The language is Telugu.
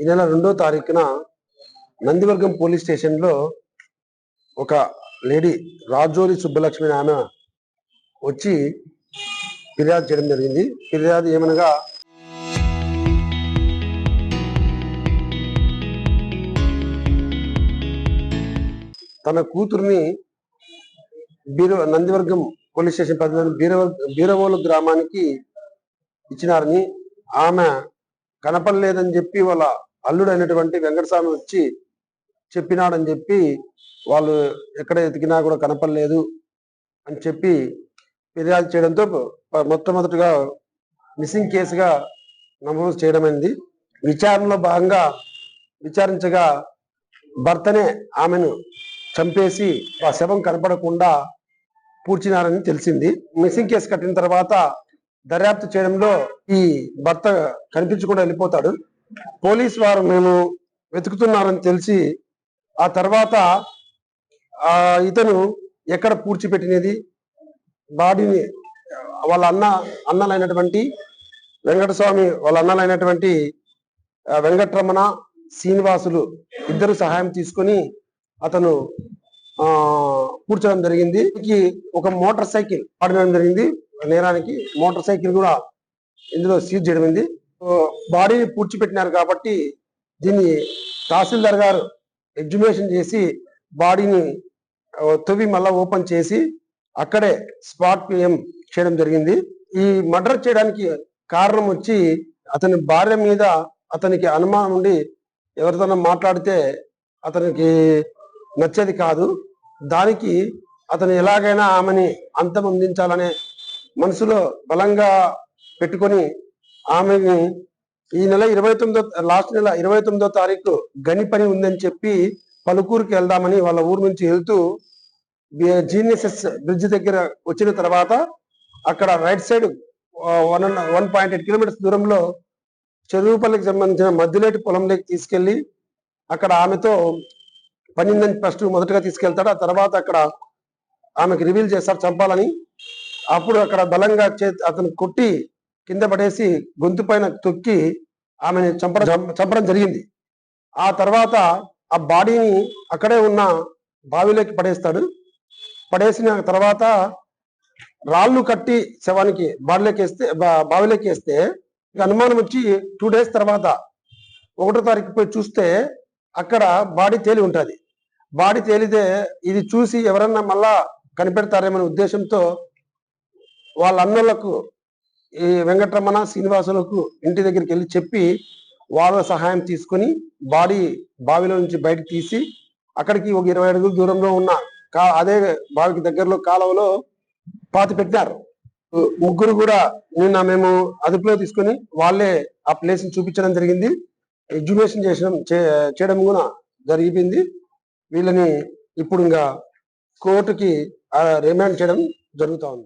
ఈ నెల 2వ తారీఖున నందివర్గం పోలీస్ స్టేషన్లో ఒక లేడీ రాజోరి సుబ్బలక్ష్మి ఆమె వచ్చి ఫిర్యాదు చేయడం జరిగింది. ఫిర్యాదు ఏమనగా తన కూతుర్ని నందివర్గం పోలీస్ స్టేషన్ పరిధిలోని బీరవోలు గ్రామానికి ఇచ్చినారని, ఆమె కనపడలేదని చెప్పి వాళ్ళ అల్లుడైనటువంటి వెంకటస్వామి వచ్చి చెప్పినాడని చెప్పి వాళ్ళు ఎక్కడ ఎతికినా కూడా కనపడలేదు అని చెప్పి ఫిర్యాదు చేయడంతో మొట్టమొదటిగా మిస్సింగ్ కేసుగా నమోదు చేయడమైంది. విచారణలో భాగంగా విచారించగా భర్తనే ఆమెను చంపేసి ఆ శవం కనపడకుండా పూడ్చినారని తెలిసింది. మిస్సింగ్ కేసు కట్టిన తర్వాత దర్యాప్తు చేయడంలో ఈ భర్త కనిపించకుండా వెళ్ళిపోతాడు. పోలీస్ వారు మేము వెతుకుతున్నారని తెలిసి ఆ తర్వాత ఇతను ఎక్కడ పూడ్చిపెట్టినది బాడీని వాళ్ళ అన్నలైనటువంటి వెంకటస్వామి వాళ్ళ అన్నలైనటువంటి వెంకటరమణ శ్రీనివాసులు ఇద్దరు సహాయం తీసుకొని అతను పూడ్చడం జరిగింది. ఒక మోటార్ సైకిల్ వాడడం జరిగింది. నేరానికి మోటార్ సైకిల్ కూడా ఇందులో సీజ్ చేయడం. బాడీని పూడ్చిపెట్టినారు కాబట్టి దీన్ని తహసీల్దార్ గారు ఎగ్జిబిషన్ చేసి బాడీని తవ్వి మళ్ళా ఓపెన్ చేసి అక్కడే స్పాట్ పిఎం చేయడం జరిగింది. ఈ మర్డర్ చేయడానికి కారణం వచ్చి అతని భార్య మీద అతనికి అనుమానం ఉండి ఎవరితోనో మాట్లాడితే అతనికి నచ్చేది కాదు. దానికి అతను ఎలాగైనా ఆమెని అంతమొందించాలనే మనసులో బలంగా పెట్టుకొని ఆమెని ఈ నెల 29వ తారీఖు గని పని ఉందని చెప్పి పలుకూరుకి వెళ్దామని వాళ్ళ ఊరు నుంచి వెళ్తూ జీఎన్ఎస్ఎస్ బ్రిడ్జ్ దగ్గర వచ్చిన తర్వాత అక్కడ రైట్ సైడ్ 1.8 కిలోమీటర్స్ దూరంలో చెరువుపల్లికి సంబంధించిన మధ్యలేటి పొలంలోకి తీసుకెళ్లి అక్కడ ఆమెతో పనిందని ఫస్ట్ మొదటగా తీసుకెళ్తాడు. ఆ తర్వాత అక్కడ ఆమెకు రివీల్ చేస్తారు చంపాలని. అప్పుడు అక్కడ బలంగా అతను కొట్టి కింద పడేసి గొంతు పైన తొక్కి ఆమెను చంపడం జరిగింది. ఆ తర్వాత ఆ బాడీని అక్కడే ఉన్న బావిలోకి పడేస్తాడు. పడేసిన తర్వాత రాళ్ళు కట్టి శవానికి బావిలోకి వేస్తే అనుమానం వచ్చి 2 days తర్వాత 1వ తారీఖు పోయి చూస్తే అక్కడ బాడీ తేలి ఉంటుంది. బాడీ తేలితే ఇది చూసి ఎవరన్నా మళ్ళా కనిపెడతారేమనే ఉద్దేశంతో వాళ్ళ అన్నలకు ఈ వెంకటరమణ శ్రీనివాసులకు ఇంటి దగ్గరికి వెళ్ళి చెప్పి వాళ్ళ సహాయం తీసుకొని బాడీ బావిలో నుంచి బయటకు తీసి అక్కడికి ఒక 20 అడుగుల దూరంలో ఉన్న అదే బావికి దగ్గరలో కాలువలో పాతి పెట్టారు. ముగ్గురు కూడా నిన్న మేము అదుపులో తీసుకొని వాళ్ళే ఆ ప్లేస్ ని చూపించడం జరిగింది. ఎగ్జిబిషన్ చేయడం కూడా జరిగింది. వీళ్ళని ఇప్పుడు ఇంకా కోర్టుకి రిమాండ్ చేయడం జరుగుతూ ఉంది.